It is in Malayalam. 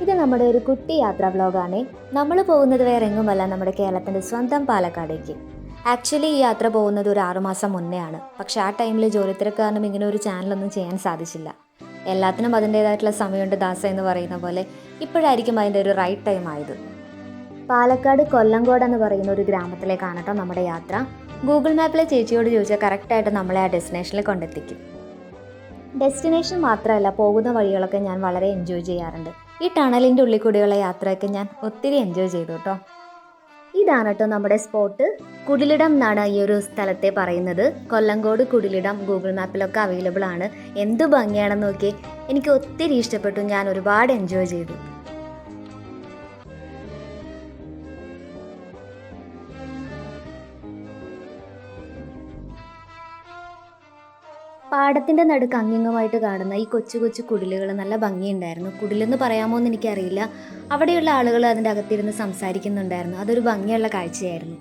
ഇത് നമ്മുടെ ഒരു കുട്ടി യാത്രാ വ്ലോഗാണ്. നമ്മൾ പോകുന്നത് വേറെ എങ്ങുമല്ല, നമ്മുടെ കേരളത്തിൻ്റെ സ്വന്തം പാലക്കാടേക്ക്. ആക്ച്വലി ഈ യാത്ര പോകുന്നത് ഒരു 6 മാസം മുന്നേ ആണ്. പക്ഷേ ആ ടൈമിൽ ജോലി തിരക്ക് കാരണം ഇങ്ങനെ ഒരു ചാനലൊന്നും ചെയ്യാൻ സാധിച്ചില്ല. എല്ലാത്തിനും അതിൻ്റേതായിട്ടുള്ള സമയമുണ്ട് ദാസ എന്ന് പറയുന്ന പോലെ. ഇപ്പോഴായിരിക്കും അതിൻ്റെ ഒരു റൈറ്റ് ടൈം ആയത്. പാലക്കാട് കൊല്ലങ്കോട് എന്ന് പറയുന്ന ഒരു ഗ്രാമത്തിലേക്കാണ് കേട്ടോ നമ്മുടെ യാത്ര. ഗൂഗിൾ മാപ്പിലെ ചേച്ചിയോട് ചോദിച്ചാൽ കറക്റ്റായിട്ട് നമ്മളെ ആ ഡെസ്റ്റിനേഷനിൽ കൊണ്ടെത്തിക്കും. ഡെസ്റ്റിനേഷൻ മാത്രമല്ല, പോകുന്ന വഴികളൊക്കെ ഞാൻ വളരെ എൻജോയ് ചെയ്യാറുണ്ട്. ഈ ടണലിൻ്റെ ഉള്ളിൽ കൂടിയുള്ള യാത്രയൊക്കെ ഞാൻ ഒത്തിരി എൻജോയ് ചെയ്തു കേട്ടോ. ഇതാണ് കേട്ടോ നമ്മുടെ സ്പോട്ട്. കുടിലിടം എന്നാണ് ഈ ഒരു സ്ഥലത്തെ പറയുന്നത്. കൊല്ലങ്കോട് കുടിലിടം ഗൂഗിൾ മാപ്പിലൊക്കെ അവൈലബിൾ ആണ്. എന്ത് ഭംഗിയാണെന്ന് നോക്കി. എനിക്ക് ഒത്തിരി ഇഷ്ടപ്പെട്ടു, ഞാൻ ഒരുപാട് എൻജോയ് ചെയ്തു. പാടത്തിൻ്റെ നടുക്ക് അങ്ങിങ്ങുമായിട്ട് കാണുന്ന ഈ കൊച്ചു കൊച്ചു കുടിലുകൾ നല്ല ഭംഗിയുണ്ടായിരുന്നു. കുടിലെന്ന് പറയാമോ എന്ന് എനിക്കറിയില്ല. അവിടെയുള്ള ആളുകൾ അതിൻ്റെ അകത്തിരുന്ന് സംസാരിക്കുന്നുണ്ടായിരുന്നു. അതൊരു ഭംഗിയുള്ള കാഴ്ചയായിരുന്നു.